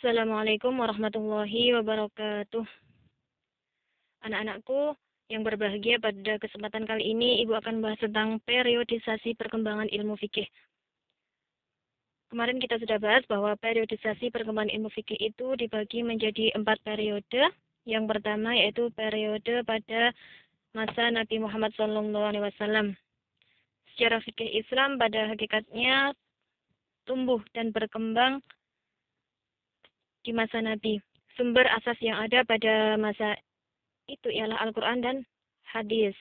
Assalamualaikum warahmatullahi wabarakatuh. Anak-anakku yang berbahagia, pada kesempatan kali ini Ibu akan bahas tentang periodisasi perkembangan ilmu fikih. Kemarin kita sudah bahas bahwa periodisasi perkembangan ilmu fikih itu dibagi menjadi 4 periode. Yang pertama yaitu periode pada masa Nabi Muhammad SAW. Secara fikih Islam pada hakikatnya tumbuh dan berkembang di masa Nabi. Sumber asas yang ada pada masa itu ialah Al-Quran dan hadis.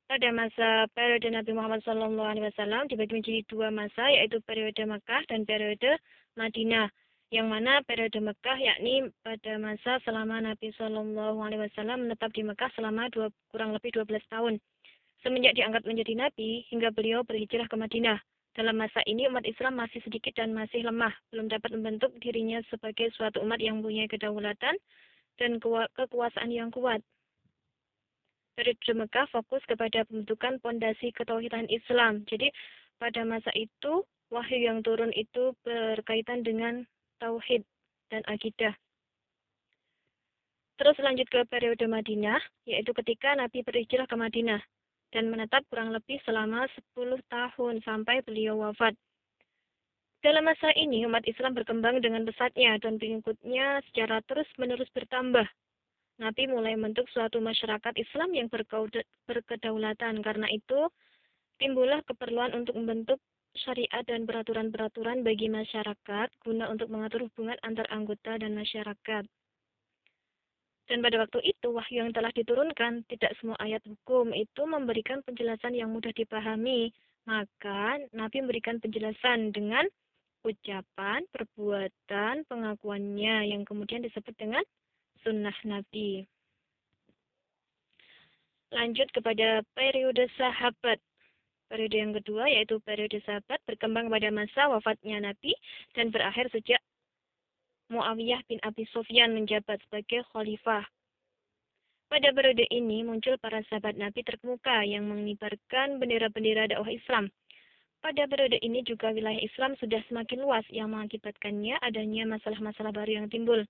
Pada masa periode Nabi Muhammad SAW dibagi menjadi 2 masa, yaitu periode Mekah dan periode Madinah. Yang mana periode Mekah yakni pada masa selama Nabi SAW menetap di Mekah selama kurang lebih 12 tahun. Semenjak diangkat menjadi Nabi hingga beliau berhijrah ke Madinah. Dalam masa ini umat Islam masih sedikit dan masih lemah, belum dapat membentuk dirinya sebagai suatu umat yang punya kedaulatan dan kekuasaan yang kuat. Periode Mekah fokus kepada pembentukan pondasi ketauhidan Islam. Jadi pada masa itu wahyu yang turun itu berkaitan dengan tauhid dan akidah. Terus lanjut ke periode Madinah, yaitu ketika Nabi berhijrah ke Madinah dan menetap kurang lebih selama 10 tahun sampai beliau wafat. Dalam masa ini umat Islam berkembang dengan pesatnya dan pengikutnya secara terus-menerus bertambah. Nabi mulai membentuk suatu masyarakat Islam yang berkedaulatan. Karena itu, timbullah keperluan untuk membentuk syariat dan peraturan-peraturan bagi masyarakat guna untuk mengatur hubungan antar anggota dan masyarakat. Dan pada waktu itu, wahyu yang telah diturunkan, tidak semua ayat hukum itu memberikan penjelasan yang mudah dipahami. Maka, Nabi memberikan penjelasan dengan ucapan, perbuatan, pengakuannya yang kemudian disebut dengan sunnah Nabi. Lanjut kepada periode sahabat. Periode yang kedua yaitu periode sahabat berkembang pada masa wafatnya Nabi dan berakhir sejak Muawiyah bin Abi Sufyan menjabat sebagai khalifah. Pada periode ini muncul para sahabat Nabi terkemuka yang mengibarkan bendera-bendera dakwah Islam. Pada periode ini juga wilayah Islam sudah semakin luas yang mengakibatkannya adanya masalah-masalah baru yang timbul.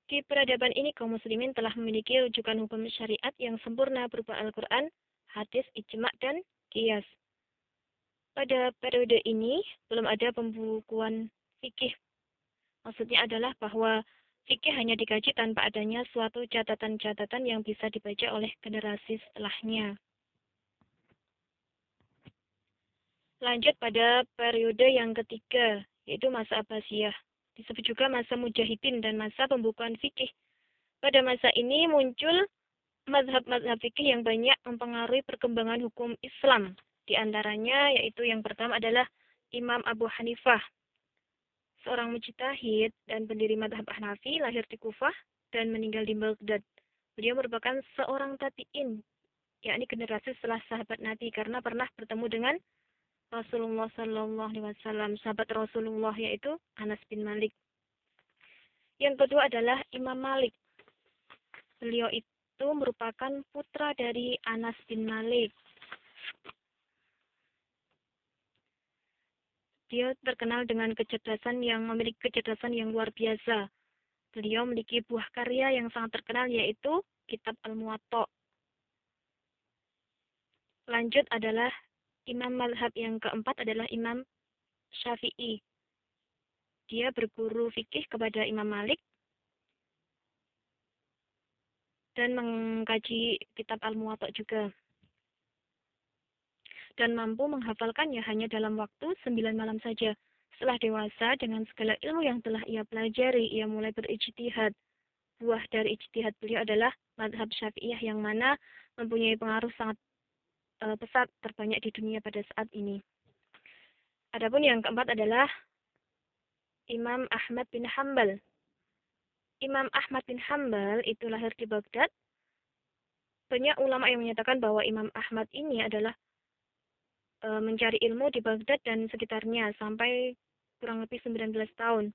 Di peradaban ini kaum muslimin telah memiliki rujukan hukum syariat yang sempurna berupa Al-Quran, hadis, ijma' dan qiyas. Pada periode ini belum ada pembukuan fikih. Maksudnya adalah bahwa fikih hanya dikaji tanpa adanya suatu catatan-catatan yang bisa dibaca oleh generasi setelahnya. Lanjut pada periode yang ketiga, yaitu masa Abbasiyah. Disebut juga masa Mujahidin dan masa pembukuan fikih. Pada masa ini muncul mazhab-mazhab fikih yang banyak mempengaruhi perkembangan hukum Islam. Di antaranya yaitu yang pertama adalah Imam Abu Hanifah, seorang mujtahid dan pendiri mazhab Hanafi, lahir di Kufah dan meninggal di Baghdad. Beliau merupakan seorang tabi'in, yakni generasi setelah sahabat Nabi karena pernah bertemu dengan Rasulullah SAW, sahabat Rasulullah yaitu Anas bin Malik. Yang kedua adalah Imam Malik. Beliau itu merupakan putra dari Anas bin Malik. Dia terkenal dengan memiliki kecerdasan yang luar biasa. Beliau memiliki buah karya yang sangat terkenal yaitu Kitab Al-Muwatta. Lanjut adalah imam mazhab yang keempat adalah Imam Syafi'i. Dia berguru fikih kepada Imam Malik dan mengkaji Kitab Al-Muwatta juga. Dan mampu menghafalkannya hanya dalam waktu 9 malam saja. Setelah dewasa, dengan segala ilmu yang telah ia pelajari, ia mulai berijtihad. Buah dari ijtihad beliau adalah mazhab Syafi'iyah yang mana mempunyai pengaruh sangat pesat terbanyak di dunia pada saat ini. Adapun yang keempat adalah Imam Ahmad bin Hanbal. Imam Ahmad bin Hanbal itu lahir di Baghdad. Banyak ulama yang menyatakan bahwa Imam Ahmad ini adalah mencari ilmu di Baghdad dan sekitarnya sampai kurang lebih 19 tahun.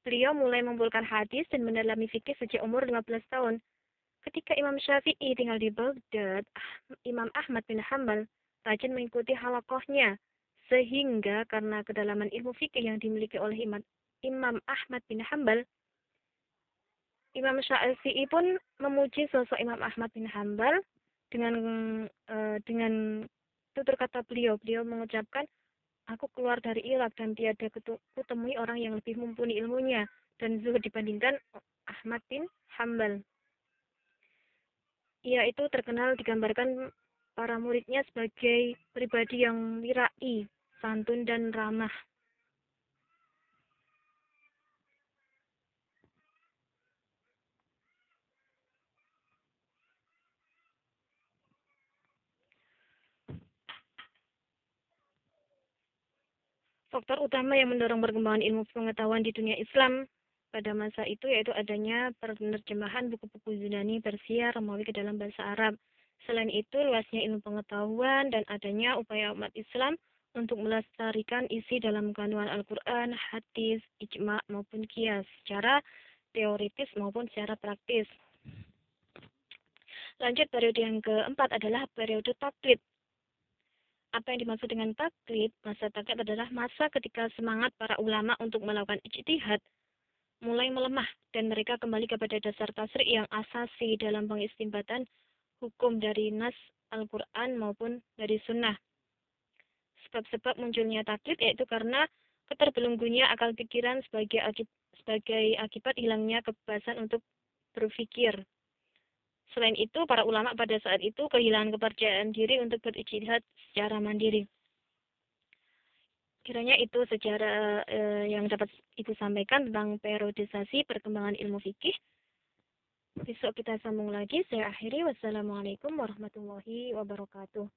Beliau mulai mengumpulkan hadis dan mendalami fikih sejak umur 15 tahun. Ketika Imam Syafi'i tinggal di Baghdad, Imam Ahmad bin Hanbal rajin mengikuti halakohnya Sehingga karena kedalaman ilmu fikih yang dimiliki oleh Imam Ahmad bin Hambal, Imam Syafi'i pun memuji sosok Imam Ahmad bin Hambal dengan dengan tutur kata beliau. Beliau mengucapkan, aku keluar dari Irak dan tiada kutemui orang yang lebih mumpuni ilmunya dan zuhud dibandingkan Ahmad bin Hambal. Ia itu terkenal digambarkan para muridnya sebagai pribadi yang wirai, santun dan ramah. Faktor utama yang mendorong perkembangan ilmu pengetahuan di dunia Islam pada masa itu yaitu adanya penerjemahan buku-buku Yunani, Persia, Romawi ke dalam bahasa Arab. Selain itu, luasnya ilmu pengetahuan dan adanya upaya umat Islam untuk melestarikan isi dalam kandungan Al-Quran, hadis, ijma' maupun qiyas secara teoritis maupun secara praktis. Lanjut, periode yang keempat adalah periode taklid. Apa yang dimaksud dengan taklid? Masa taklid adalah masa ketika semangat para ulama untuk melakukan ijtihad mulai melemah dan mereka kembali kepada dasar tasrik yang asasi dalam pengistinbatan hukum dari nas Al-Quran maupun dari sunnah. Sebab-sebab munculnya taklid yaitu karena keterbelenggunya akal pikiran sebagai akibat hilangnya kebebasan untuk berpikir. Selain itu, para ulama pada saat itu kehilangan kepercayaan diri untuk berijtihad secara mandiri. Kiranya itu sejarah yang dapat Ibu sampaikan tentang periodisasi perkembangan ilmu fikih. Besok kita sambung lagi. Saya akhiri. Wassalamualaikum warahmatullahi wabarakatuh.